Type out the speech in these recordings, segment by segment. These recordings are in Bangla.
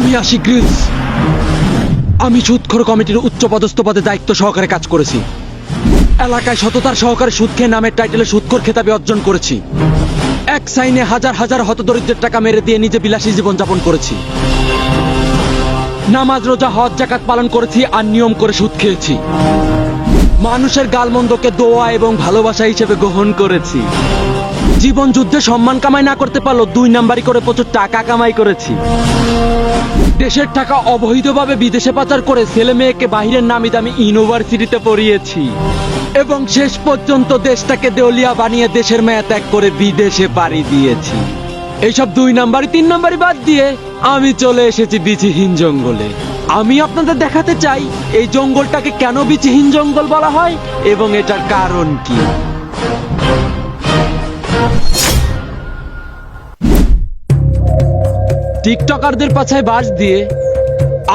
আমি আশিক গ্রিলস। আমি সুদখোর কমিটির উচ্চপদস্থ পদে দায়িত্ব সহকারে কাজ করেছি। এলাকায় সততার সহকারে সুদ খেয়ে নামের টাইটেলে সুদখোর খেতাবি অর্জন করেছি। এক সাইনে হাজার হাজার হতদরিদ্রের টাকা মেরে দিয়ে নিজে বিলাসী জীবনযাপন করেছি। নামাজ রোজা হজ জাকাত পালন করেছি আর নিয়ম করে সুদ খেয়েছি। মানুষের গালমন্দকে দোয়া এবং ভালোবাসা হিসেবে গ্রহণ করেছি। জীবন যুদ্ধে সম্মান কামাই না করতে পারলেও 2 নাম্বারি করে প্রচুর টাকা কামাই করেছি। দেশের টাকা অবৈধভাবে বিদেশে পাচার করে ছেলে মেয়েকে বাহিরের নামি দামি ইউনিভার্সিটিতে পড়িয়েছি এবং শেষ পর্যন্ত দেশটাকে দেউলিয়া বানিয়ে দেশের মায়া ত্যাগ করে বিদেশে পাড়ি দিয়েছি। এইসব 2 নাম্বারি 3 নাম্বারি বাদ দিয়ে আমি চলে এসেছি বিচিহীন জঙ্গলে। আমি আপনাদের দেখাতে চাই এই জঙ্গলটাকে কেন বিচিহীন জঙ্গল বলা হয় এবং এটার কারণ কি। টিকটকারদের পাছায় বাস দিয়ে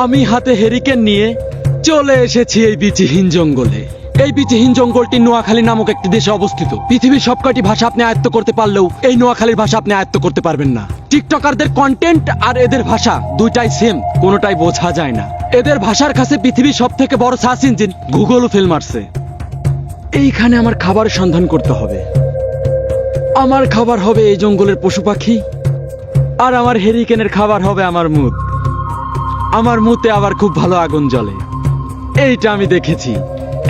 আমি হাতে হেরিকেন নিয়ে চলে এসেছি এই বিচিহীন জঙ্গলে। এই বিচিহীন জঙ্গলটি নোয়াখালী নামক একটি দেশে অবস্থিত। পৃথিবীর সবকটি ভাষা আপনি আয়ত্ত করতে পারলেও এই নোয়াখালীর ভাষা আপনি আয়ত্ত করতে পারবেন না। টিকটকারদের কন্টেন্ট আর এদের ভাষা দুইটাই সেম, কোনোটাই বোঝা যায় না। এদের ভাষার কাছে পৃথিবীর সব থেকে বড় সার্চ ইঞ্জিন গুগলও ফেল মারছে। এইখানে আমার খাবারের সন্ধান করতে হবে। আমার খাবার হবে এই জঙ্গলের পশু পাখি, আর আমার হেরিকেনের খাবার হবে আমার মুত। আমার মুতে আবার খুব ভালো আগুন জ্বলে, এইটা আমি দেখেছি।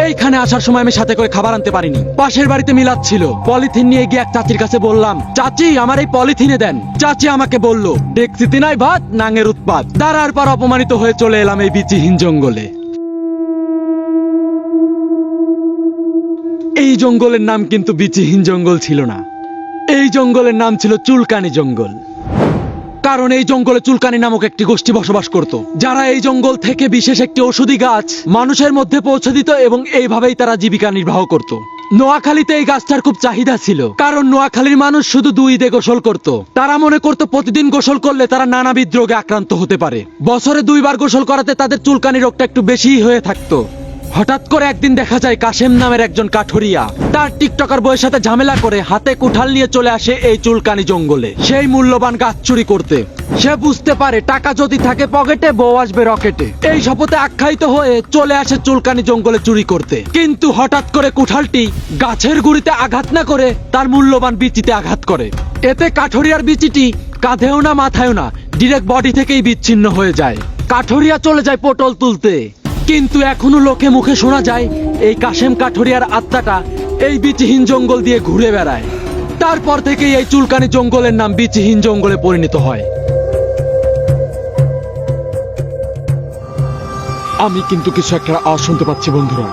এইখানে আসার সময় আমি সাথে করে খাবার আনতে পারিনি। পাশের বাড়িতে মিলাদ ছিল, পলিথিন নিয়ে গিয়ে এক চাচির কাছে বললাম, চাচি আমার এই পলিথিনে দেন। চাচি আমাকে বলল, ডেকচিতে নাই ভাত নাঙের উৎপাত। তার পর অপমানিত হয়ে চলে এলাম এই বিচিহীন জঙ্গলে। এই জঙ্গলের নাম কিন্তু বিচিহীন জঙ্গল ছিল না, এই জঙ্গলের নাম ছিল চুলকানি জঙ্গল। কারণ এই জঙ্গলে চুলকানি নামক একটি গোষ্ঠী বসবাস করত, যারা এই জঙ্গল থেকে বিশেষ একটি ঔষধি গাছ মানুষের মধ্যে পৌঁছে দিত এবং এইভাবেই তারা জীবিকা নির্বাহ করত। নোয়াখালীতে এই গাছটার খুব চাহিদা ছিল, কারণ নোয়াখালীর মানুষ শুধু 2 ঈদে গোসল করত। তারা মনে করত প্রতিদিন গোসল করলে তারা নানাবিধ রোগে আক্রান্ত হতে পারে। বছরে 2 বার গোসল করাতে তাদের চুলকানি রোগটা একটু বেশিই হয়ে থাকতো। হঠাৎ করে একদিন দেখা যায় কাশেম নামের একজন কাঠুরিয়া তার টিকটকার বউয়ের সাথে ঝামেলা করে হাতে কুঠাল নিয়ে চলে আসে এই চুলকানি জঙ্গলে সেই মূল্যবান গাছ চুরি করতে। সে বুঝতে পারে টাকা যদি থাকে পকেটে, বউ আসবে রকেটে। এই শপথে আখ্যায়িত হয়ে চলে আসে চুলকানি জঙ্গলে চুরি করতে। কিন্তু হঠাৎ করে কুঠালটি গাছের গুড়িতে আঘাত না করে তার মূল্যবান বিচিতে আঘাত করে। এতে কাঠুরিয়ার বিচিটি কাঁধেও না মাথায়ও না, ডিরেক্ট বডি থেকেই বিচ্ছিন্ন হয়ে যায়। কাঠুরিয়া চলে যায় পটল তুলতে, কিন্তু এখনো লোকে মুখে শোনা যায় এই কাশেম কাঠুরিয়ার আত্মাটা এই বিচিহীন জঙ্গল দিয়ে ঘুরে বেড়ায়। তারপর থেকেই এই চুলকানি জঙ্গলের নাম বিচিহীন জঙ্গলে পরিণত হয়। আমি কিন্তু কিছু একটা আওয়াজ শুনতে পাচ্ছি বন্ধুরা।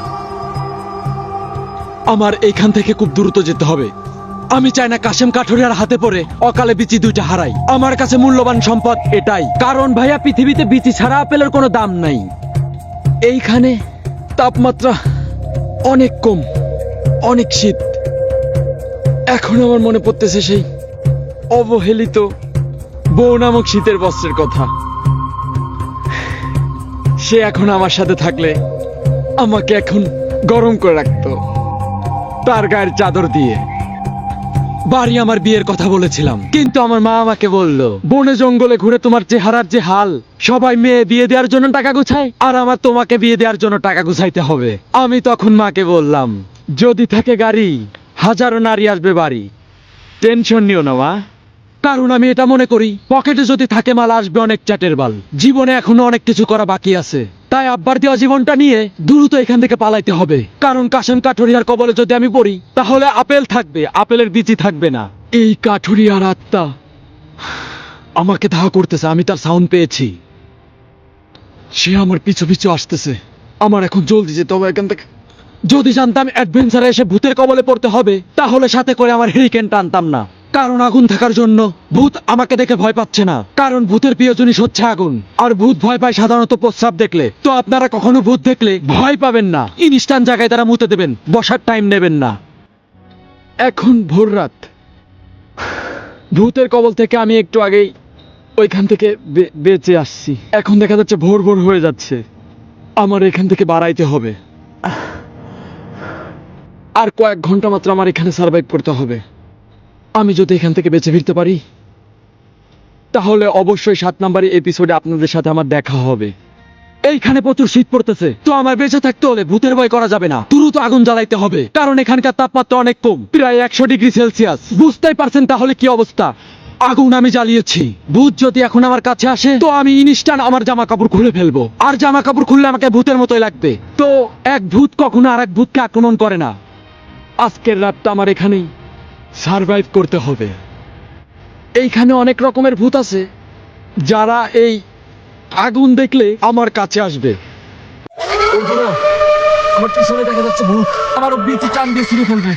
আমার এইখান থেকে খুব দ্রুত যেতে হবে। আমি চাই না কাশেম কাঠুরিয়ার হাতে পড়ে অকালে বিচি 2টা হারাই। আমার কাছে মূল্যবান সম্পদ এটাই, কারণ ভাইয়া পৃথিবীতে বিচি ছাড়া আপেলের কোনো দাম নাই। এইখানে তাপমাত্রা অনেক কম, অনেক শীত। এখন আমার মনে পড়তেছে সেই অবহেলিত বউ নামক শীতের বস্ত্রের কথা। সে এখন আমার সাথে থাকলে আমাকে এখন গরম করে রাখতো তার গায়ের চাদর দিয়ে। বাড়ি আমার বিয়ের কথা বলেছিলাম, কিন্তু আমার মা আমাকে বলল, বনে জঙ্গলে ঘুরে তোমার চেহারার যে হাল, সবাই মেয়ে বিয়ে দেওয়ার জন্য টাকা গুছায়, আর আমার তোমাকে বিয়ে দেওয়ার জন্য টাকা গুছাইতে হবে। আমি তখন মাকে বললাম, যদি থাকে গাড়ি, হাজারো নারী আসবে বাড়ি, টেনশন নিও না মা। কারণ আমি এটা মনে করি, পকেটে যদি থাকে মাল, আসবে অনেক চ্যাটের বাল। জীবনে এখনো অনেক কিছু করা বাকি আছে, তাই আব্বার দেওয়া জীবনটা নিয়ে দ্রুত এখান থেকে পালাইতে হবে। কারণ কাশেম কাঠুরিয়ার কবলে যদি আমি পড়ি, তাহলে আপেল থাকবে, আপেলের বিচি থাকবে না। এই কাঠুরিয়ার আত্মা আমাকে ধাওয়া করতেছে, আমি তার সাউন্ড পেয়েছি। সে আমার পিছু পিছু আসতেছে। আমার এখন জলদি যেতে হবে এখান থেকে। যদি জানতাম অ্যাডভেঞ্চারে এসে ভূতের কবলে পড়তে হবে, তাহলে সাথে করে আমার হেরিকেন টানতাম না। কারণ আগুন থাকার জন্য ভূত আমাকে দেখে ভয় পাচ্ছে না, কারণ ভূতের প্রিয় জিনিস হচ্ছে আগুন। আর ভূত ভয় পায় সাধারণত প্রস্রাব দেখলে। তো আপনারা কখনো ভূত দেখলে ভয় পাবেন না, ইনস্ট্যান্ট জায়গায় তারা মুতে দেবেন, বসার টাইম নেবেন না। এখন ভোর রাত, ভূতের কবল থেকে আমি একটু আগেই ওইখান থেকে বেঁচে আসছি। এখন দেখা যাচ্ছে ভোর ভোর হয়ে যাচ্ছে, আমার এখান থেকে বাড়াইতে হবে। আর কয়েক ঘন্টা মাত্র আমার এখানে সার্ভাইভ করতে হবে। আমি যদি এখান থেকে বেঁচে ফিরতে পারি, তাহলে অবশ্যই 7 নম্বরের এপিসোডে আপনাদের সাথে আমার দেখা হবে। এইখানে প্রচুর শীত পড়তেছে, তো আমার বেঁচে থাকতে হলে ভূতের ভয় করা যাবে না, দ্রুত আগুন জ্বালাইতে হবে, কারণ এখানকার তাপমাত্রা অনেক কম, প্রায় 100 ডিগ্রি সেলসিয়াস। বুঝতেই পারছেন তাহলে কি অবস্থা। আগুন আমি জ্বালিয়েছি, ভূত যদি এখন আমার কাছে আসে তো আমি ইনস্ট্যান্ট আমার জামা কাপড় খুলে ফেলবো, আর জামা কাপড় খুললে আমাকে ভূতের মতোই লাগবে। তো এক ভূত কখনো আর এক ভূতকে আক্রমণ করে না। আজকের রাতটা আমার এখানেই সারভাইভ করতে হবে। এইখানে অনেক রকমের ভূত আছে যারা এই আগুন দেখলে আমার কাছে আসবে। ওইগুলো, আমার পিছনে দেখা যাচ্ছে ভূত, আমার বিচি টান দিয়ে ছিঁড়ে ফেলবে।